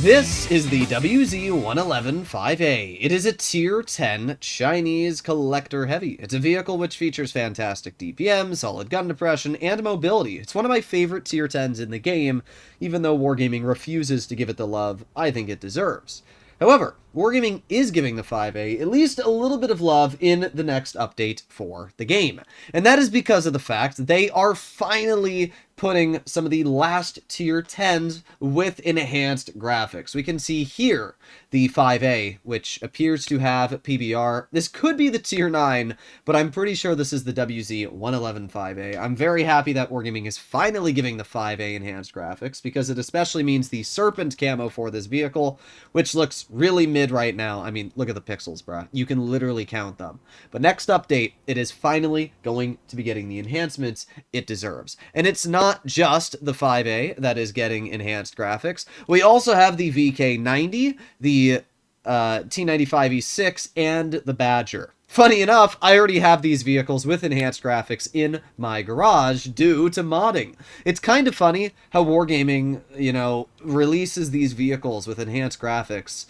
This is the WZ-111-5A. It is a Tier 10 Chinese collector heavy. It's a vehicle which features fantastic DPM, solid gun depression, and mobility. It's one of my favorite Tier 10s in the game, even though Wargaming refuses to give it the love I think it deserves. However, Wargaming is giving the 5A at least a little bit of love in the next update for the game. And that is because of the fact that they are finally putting some of the last tier 10s with enhanced graphics. We can see here the 5A, which appears to have PBR. This could be the tier 9, but I'm pretty sure this is the WZ-111 5A. I'm very happy that Wargaming is finally giving the 5A enhanced graphics, because it especially means the Serpent camo for this vehicle, which looks really mid right now. I mean, look at the pixels, bruh. You can literally count them. But next update, it is finally going to be getting the enhancements it deserves. And it's not just the 5A that is getting enhanced graphics. We also have the VK90, the T95E6, and the Badger. Funny enough, I already have these vehicles with enhanced graphics in my garage due to modding. It's kind of funny how Wargaming, releases these vehicles with enhanced graphics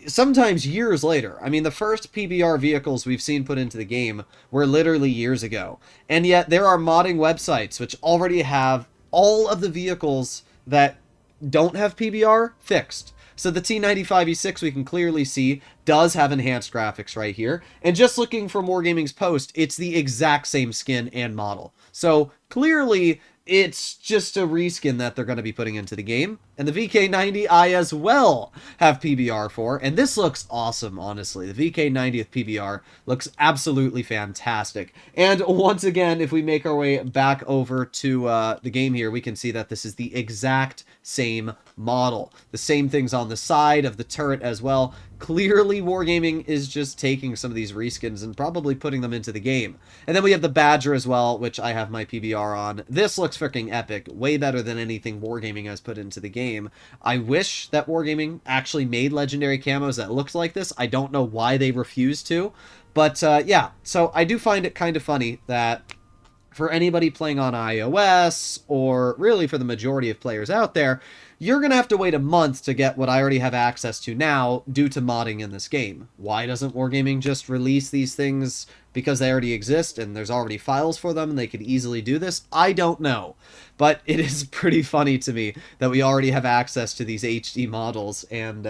sometimes years later. I mean, the first PBR vehicles we've seen put into the game were literally years ago. And yet there are modding websites which already have all of the vehicles that don't have PBR fixed. So the T95E6, we can clearly see, does have enhanced graphics right here. And just looking from Wargaming's post, it's the exact same skin and model. So clearly, it's just a reskin that they're going to be putting into the game. And the VK90 I as well have PBR for. And this looks awesome, honestly. The VK90 with PBR looks absolutely fantastic. And once again, if we make our way back over to the game here, we can see that this is the exact same model. The same things on the side of the turret as well. Clearly, Wargaming is just taking some of these reskins and probably putting them into the game. And then we have the Badger as well, which I have my PBR on. This looks freaking epic. Way better than anything Wargaming has put into the game. I wish that Wargaming actually made legendary camos that looked like this. I don't know why they refuse to. But yeah, so I do find it kind of funny that for anybody playing on iOS, or really for the majority of players out there, you're going to have to wait a month to get what I already have access to now due to modding in this game. Why doesn't Wargaming just release these things because they already exist and there's already files for them and they could easily do this? I don't know. But it is pretty funny to me that we already have access to these HD models and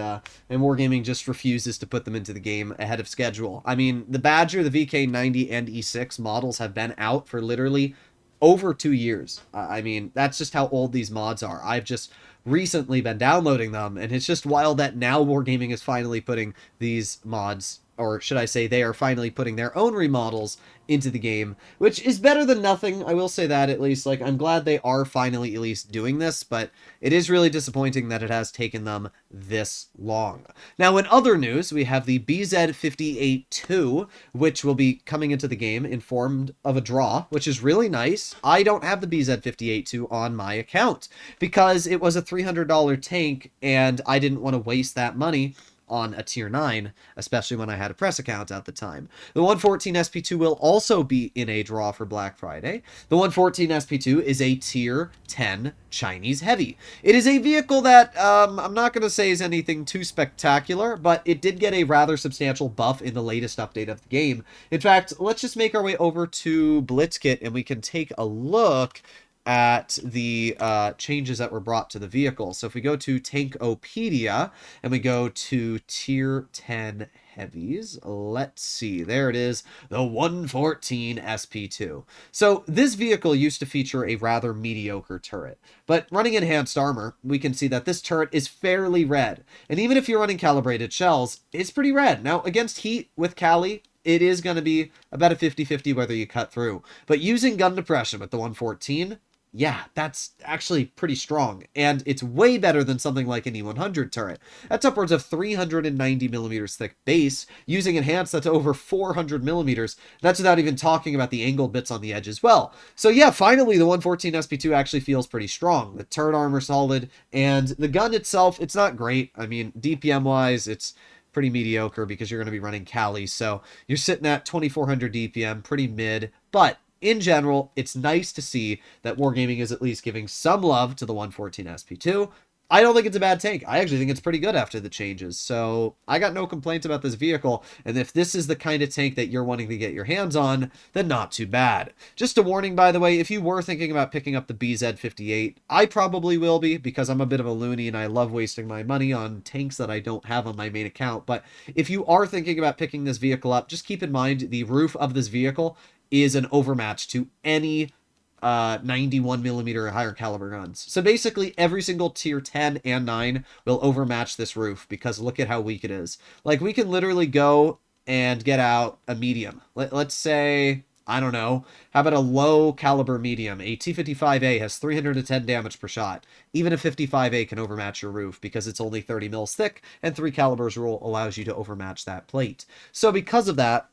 Wargaming just refuses to put them into the game ahead of schedule. I mean, the Badger, the VK90, and E6 models have been out for literally over 2 years. I mean, that's just how old these mods are. I've just recently been downloading them, and it's just wild that now Wargaming is finally putting these mods, or should I say they are finally putting their own remodels into the game, which is better than nothing. I will say that, at least. Like, I'm glad they are finally at least doing this, but it is really disappointing that it has taken them this long. Now, in other news, we have the BZ58-2, which will be coming into the game in form of a draw, which is really nice. I don't have the BZ58-2 on my account because it was a $300 tank, and I didn't want to waste that money on a tier 9, especially when I had a press account at the time. The 114 SP2 will also be in a draw for Black Friday. The 114 SP2 is a tier 10 Chinese heavy. It is a vehicle that I'm not going to say is anything too spectacular, but it did get a rather substantial buff in the latest update of the game. In fact, let's just make our way over to Blitzkit and we can take a look at the changes that were brought to the vehicle. So if we go to Tankopedia and we go to tier 10 heavies, let's see, there it is, the 114 SP2. So this vehicle used to feature a rather mediocre turret, but running enhanced armor, we can see that this turret is fairly red. And even if you're running calibrated shells, it's pretty red. Now, against heat with Cali, it is going to be about a 50-50 whether you cut through. But using gun depression with the 114, yeah, that's actually pretty strong, and it's way better than something like an E100 turret. That's upwards of 390 millimeters thick base. Using enhanced, that's over 400 millimeters. That's without even talking about the angled bits on the edge as well. So yeah, finally the 114 SP2 actually feels pretty strong. The turret armor solid, and the gun itself, it's not great. I mean, DPM-wise, it's pretty mediocre because you're going to be running Cali, so you're sitting at 2400 DPM, pretty mid, but in general, it's nice to see that Wargaming is at least giving some love to the 114 SP2. I don't think it's a bad tank. I actually think it's pretty good after the changes. So I got no complaints about this vehicle. And if this is the kind of tank that you're wanting to get your hands on, then not too bad. Just a warning, by the way, if you were thinking about picking up the BZ58, I probably will be because I'm a bit of a loony and I love wasting my money on tanks that I don't have on my main account. But if you are thinking about picking this vehicle up, just keep in mind the roof of this vehicle is an overmatch to any 91 millimeter or higher caliber guns. So basically every single tier 10 and 9 will overmatch this roof because look at how weak it is. Like we can literally go and get out a medium. Let's say, I don't know, how about a low caliber medium? A T55A has 310 damage per shot. Even a 55A can overmatch your roof because it's only 30 mils thick, and 3 calibers rule allows you to overmatch that plate. So because of that,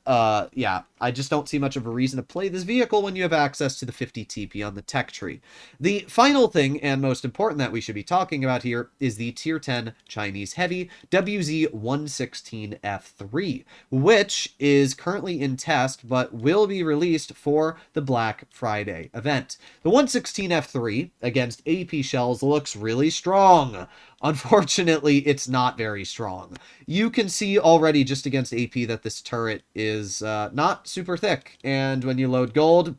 yeah, I just don't see much of a reason to play this vehicle when you have access to the 50 TP on the tech tree. The final thing, and most important that we should be talking about here, is the Tier 10 Chinese Heavy WZ116F3, which is currently in test, but will be released for the Black Friday event. The 116F3 against AP shells looks really strong. Unfortunately, it's not very strong. You can see already just against AP that this turret is not super thick, and when you load gold,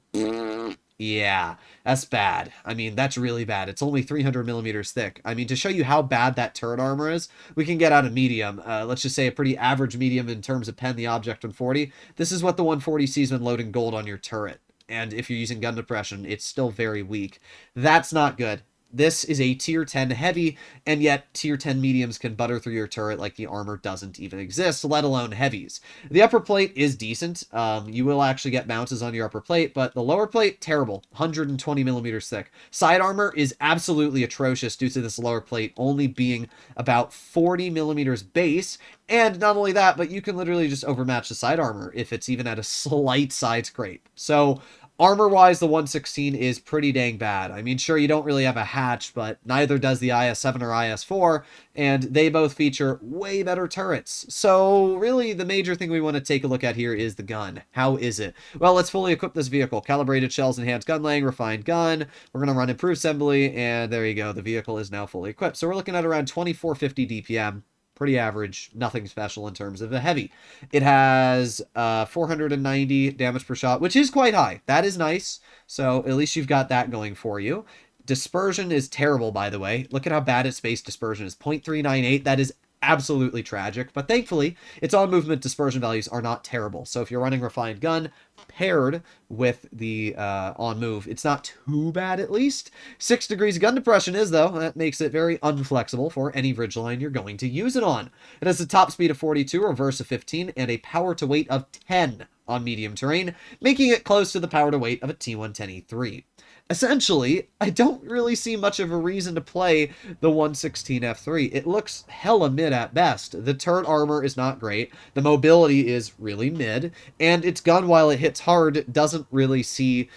yeah, that's bad. I mean, that's really bad. It's only 300 millimeters thick. I mean, to show you how bad that turret armor is, we can get out a medium. Let's just say a pretty average medium in terms of pen the object 140. This is what the 140 sees when loading gold on your turret. And if you're using gun depression, it's still very weak. That's not good. This is a tier 10 heavy, and yet tier 10 mediums can butter through your turret like the armor doesn't even exist, let alone heavies. The upper plate is decent. You will actually get bounces on your upper plate, but the lower plate, terrible. 120 millimeters thick. Side armor is absolutely atrocious due to this lower plate only being about 40 millimeters base, and not only that, but you can literally just overmatch the side armor if it's even at a slight side scrape. So armor-wise, the 116 is pretty dang bad. I mean, sure, you don't really have a hatch, but neither does the IS-7 or IS-4, and they both feature way better turrets. So, really, the major thing we want to take a look at here is the gun. How is it? Well, let's fully equip this vehicle. Calibrated shells, enhanced gun laying, refined gun. We're going to run improved assembly, and there you go. The vehicle is now fully equipped. So we're looking at around 2450 DPM. Pretty average, nothing special in terms of a heavy. It has 490 damage per shot, which is quite high. That is nice. So at least you've got that going for you. Dispersion is terrible, by the way. Look at how bad its space dispersion is. 0.398. That is absolutely tragic. But thankfully, its on-movement dispersion values are not terrible. So if you're running refined gun paired with the on-move, it's not too bad at least. 6 degrees gun depression is, though. That makes it very unflexible for any ridgeline you're going to use it on. It has a top speed of 42, reverse of 15, and a power to weight of 10 on medium terrain, making it close to the power to weight of a T110E3. Essentially, I don't really see much of a reason to play the 116F3. It looks hella mid at best. The turret armor is not great, the mobility is really mid, and its gun, while it hits hard, doesn't really seem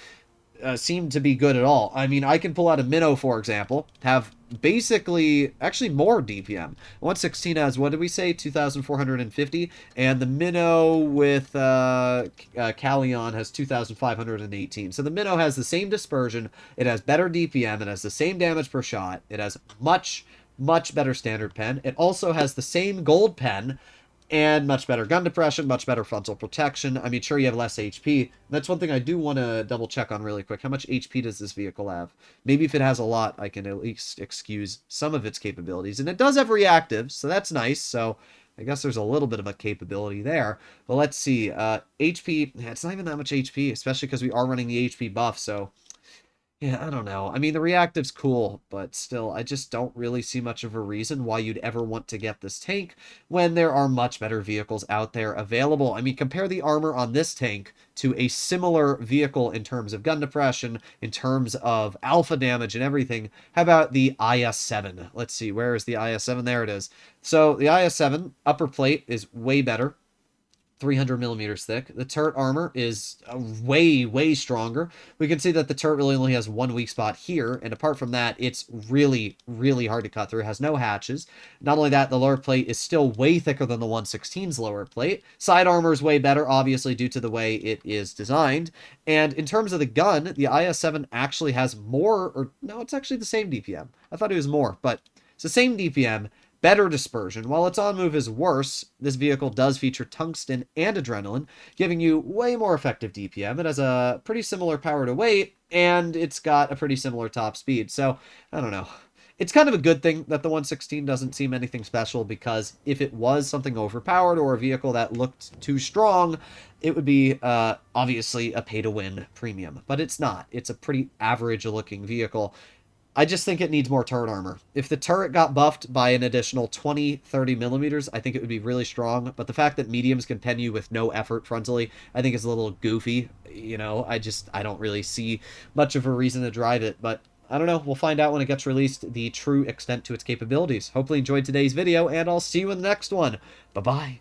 to be good at all. I mean, I can pull out a Minnow, for example, have basically, actually more DPM. 116 has, what did we say, 2,450, and the Minnow with Callion has 2,518. So the Minnow has the same dispersion, it has better DPM, it has the same damage per shot, it has much better standard pen, it also has the same gold pen, and much better gun depression, much better frontal protection. I mean, sure, you have less HP. That's one thing I do want to double check on really quick. How much HP does this vehicle have? Maybe if it has a lot, I can at least excuse some of its capabilities. And it does have reactive, so that's nice. So I guess there's a little bit of a capability there. But let's see. HP, it's not even that much HP, especially because we are running the HP buff, so yeah, I don't know. I mean, the reactive's cool, but still, I just don't really see much of a reason why you'd ever want to get this tank when there are much better vehicles out there available. I mean, compare the armor on this tank to a similar vehicle in terms of gun depression, in terms of alpha damage and everything. How about the IS-7? Let's see, where is the IS-7? There it is. So the IS-7 upper plate is way better. 300 millimeters thick. The turret armor is way stronger. We can see that the turret really only has one weak spot here, and apart from that, it's really hard to cut through. It has no hatches. Not only that, the lower plate is still way thicker than the 116's lower plate. Side armor is way better, obviously, due to the way it is designed. And in terms of the gun, the IS-7 actually has more, or no, it's actually the same DPM. I thought it was more, but So same DPM, better dispersion. While its on-move is worse, this vehicle does feature tungsten and adrenaline, giving you way more effective DPM. It has a pretty similar power to weight, and it's got a pretty similar top speed. So, I don't know. It's kind of a good thing that the 116 doesn't seem anything special, because if it was something overpowered or a vehicle that looked too strong, it would be obviously a pay-to-win premium. But it's not. It's a pretty average-looking vehicle. I just think it needs more turret armor. If the turret got buffed by an additional 20, 30 millimeters, I think it would be really strong. But the fact that mediums can pen you with no effort frontally, I think is a little goofy. You know, I don't really see much of a reason to drive it. But I don't know. We'll find out when it gets released the true extent to its capabilities. Hopefully you enjoyed today's video, and I'll see you in the next one. Bye-bye.